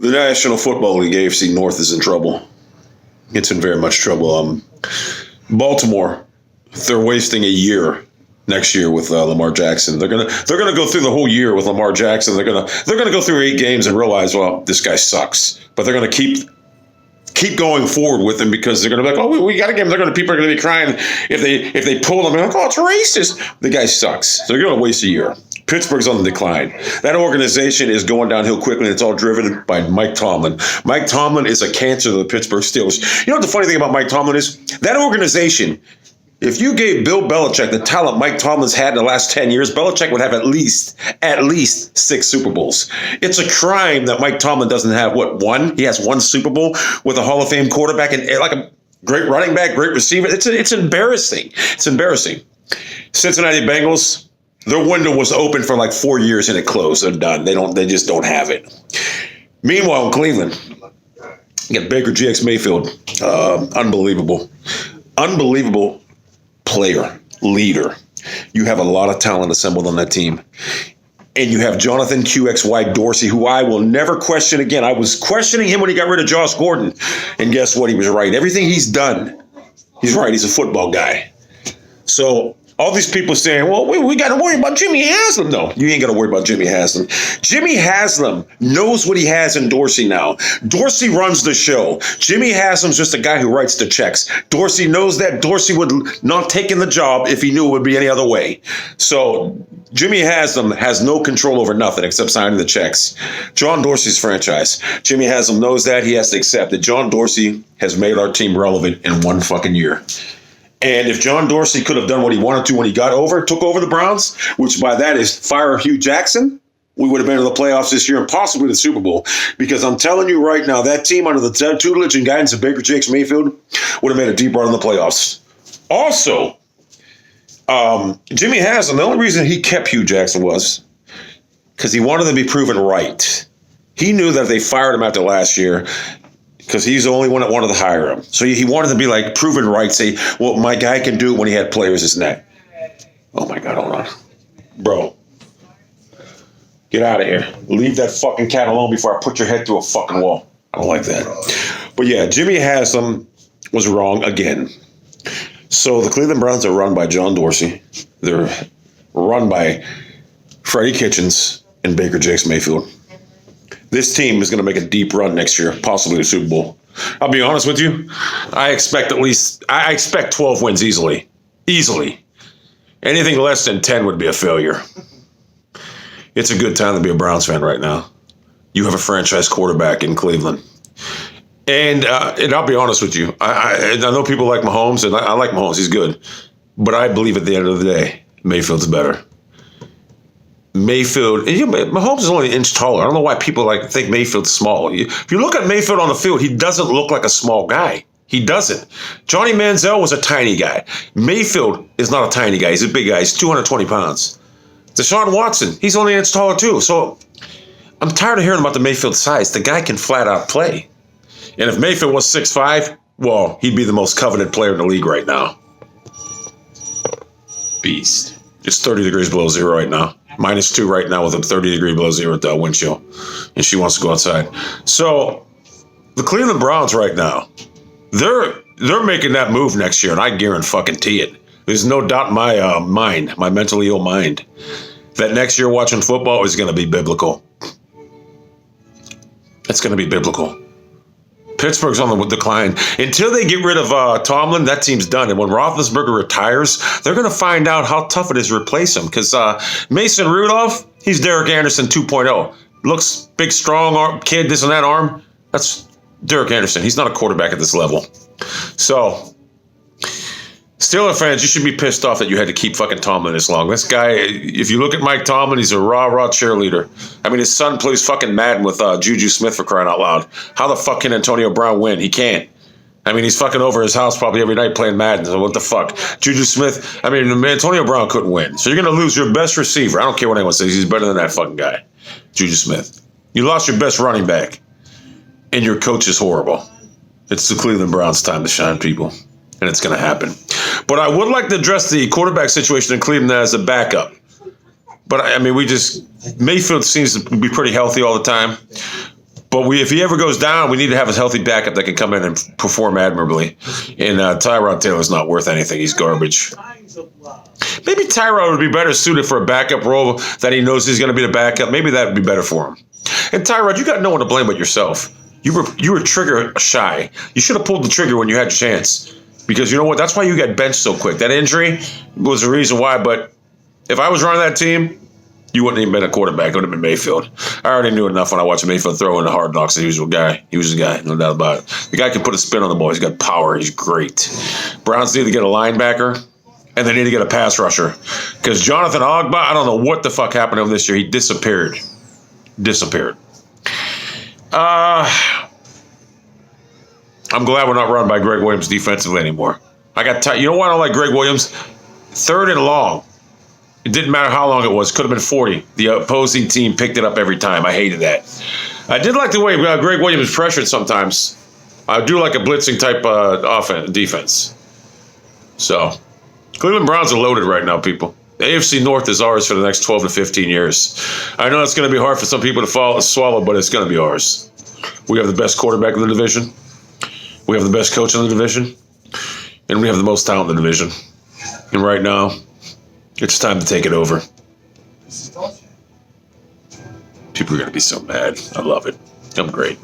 The National Football League, AFC North, is in trouble. It's in very much trouble. Baltimore, they're wasting a year next year with Lamar Jackson. They're gonna go through the whole year with Lamar Jackson. They're gonna go through 8 games and realize, well, this guy sucks. But they're gonna keep going forward with him because they're gonna be like, oh, we gotta give him. People are gonna be crying if they pull him. They're like, oh, it's racist. The guy sucks. So they're gonna waste a year. Pittsburgh's on the decline. That organization is going downhill quickly, and it's all driven by Mike Tomlin. Mike Tomlin is a cancer to the Pittsburgh Steelers. You know what the funny thing about Mike Tomlin is? That organization, if you gave Bill Belichick the talent Mike Tomlin's had in the last 10 years, Belichick would have at least 6 Super Bowls. It's a crime that Mike Tomlin doesn't have, one? He has 1 Super Bowl with a Hall of Fame quarterback and like a great running back, great receiver. It's embarrassing. It's embarrassing. Cincinnati Bengals, their window was open for like 4 years and it closed. They're done. They just don't have it. Meanwhile, in Cleveland, you got Baker GX Mayfield. Unbelievable player, leader. You have a lot of talent assembled on that team. And you have Jonathan QXY Dorsey, who I will never question again. I was questioning him when he got rid of Josh Gordon. And guess what? He was right. Everything he's done, he's right. He's a football guy. So all these people saying, well, we got to worry about Jimmy Haslam. No, you ain't got to worry about Jimmy Haslam. Jimmy Haslam knows what he has in Dorsey now. Dorsey runs the show. Jimmy Haslam's just a guy who writes the checks. Dorsey knows that. Dorsey would not take in the job if he knew it would be any other way. So Jimmy Haslam has no control over nothing except signing the checks. John Dorsey's franchise. Jimmy Haslam knows that. He has to accept that John Dorsey has made our team relevant in 1 fucking year. And if John Dorsey could have done what he wanted to when he took over the Browns, which by that is fire Hugh Jackson, we would have been in the playoffs this year and possibly the Super Bowl. Because I'm telling you right now, that team under the tutelage and guidance of Baker GX Mayfield would have made a deep run in the playoffs. Also, Jimmy Haslam, the only reason he kept Hugh Jackson was because he wanted to be proven right. He knew that if they fired him after last year, because he's the only one that wanted to hire him. So he wanted to be like proven right, say, well, my guy can do it when he had players his neck. Oh my God, hold on. Bro, get out of here. Leave that fucking cat alone before I put your head through a fucking wall. I don't like that. But yeah, Jimmy Haslam was wrong again. So the Cleveland Browns are run by John Dorsey. They're run by Freddie Kitchens and Baker GX Mayfield. This team is going to make a deep run next year, possibly the Super Bowl. I'll be honest with you. I expect 12 wins easily. Easily. Anything less than 10 would be a failure. It's a good time to be a Browns fan right now. You have a franchise quarterback in Cleveland. And I'll be honest with you. I know people like Mahomes, and I like Mahomes. He's good. But I believe at the end of the day, Mayfield's better. Mahomes is only an inch taller. I don't know why people think Mayfield's small. If you look at Mayfield on the field, he doesn't look like a small guy. He doesn't. Johnny Manziel was a tiny guy. Mayfield is not a tiny guy. He's a big guy. He's 220 pounds. Deshaun Watson, he's only an inch taller too. So I'm tired of hearing about the Mayfield size. The guy can flat out play. And if Mayfield was 6'5", well, he'd be the most coveted player in the league right now. Beast. It's 30 degrees below zero right now. -2 right now with a 30 degree below zero at the wind chill. And she wants to go outside. So the Cleveland Browns right now, they're making that move next year, and I guarantee it. There's no doubt in my mind, my mentally ill mind, that next year watching football is going to be biblical. It's going to be biblical. Pittsburgh's on the decline. Until they get rid of Tomlin, that team's done. And when Roethlisberger retires, they're going to find out how tough it is to replace him. Because Mason Rudolph, he's Derek Anderson 2.0. Looks big, strong kid, this and that arm. That's Derek Anderson. He's not a quarterback at this level. So, Steelers fans, you should be pissed off that you had to keep fucking Tomlin this long. This guy, if you look at Mike Tomlin, he's a rah-rah cheerleader. I mean, his son plays fucking Madden with Juju Smith, for crying out loud. How the fuck can Antonio Brown win? He can't. I mean, he's fucking over his house probably every night playing Madden. So what the fuck? Juju Smith, I mean, Antonio Brown couldn't win. So you're going to lose your best receiver. I don't care what anyone says. He's better than that fucking guy, Juju Smith. You lost your best running back, and your coach is horrible. It's the Cleveland Browns' time to shine, people. And it's going to happen. But I would like to address the quarterback situation in Cleveland as a backup. But, I mean, Mayfield seems to be pretty healthy all the time. But if he ever goes down, we need to have a healthy backup that can come in and perform admirably. And Tyrod Taylor's not worth anything. He's garbage. Maybe Tyrod would be better suited for a backup role that he knows he's going to be the backup. Maybe that would be better for him. And Tyrod, you got no one to blame but yourself. You were trigger shy. You should have pulled the trigger when you had your chance. Because you know what? That's why you got benched so quick. That injury was the reason why. But if I was running that team, you wouldn't even been a quarterback. It would have been Mayfield. I already knew enough when I watched Mayfield throw in the Hard Knocks. He was a guy. He was a guy, no doubt about it. The guy can put a spin on the ball. He's got power. He's great. Browns need to get a linebacker, and they need to get a pass rusher. Because Jonathan Ogba, I don't know what the fuck happened to him this year. He disappeared. I'm glad we're not run by Greg Williams defensively anymore. I got tired. You know why I don't like Greg Williams? 3rd and long. It didn't matter how long it was. Could have been 40. The opposing team picked it up every time. I hated that. I did like the way Greg Williams pressured sometimes. I do like a blitzing type defense. So, Cleveland Browns are loaded right now, people. The AFC North is ours for the next 12 to 15 years. I know it's going to be hard for some people to swallow, but it's going to be ours. We have the best quarterback in the division. We have the best coach in the division. And we have the most talent in the division. And right now, it's time to take it over. People are going to be so mad. I love it. I'm great.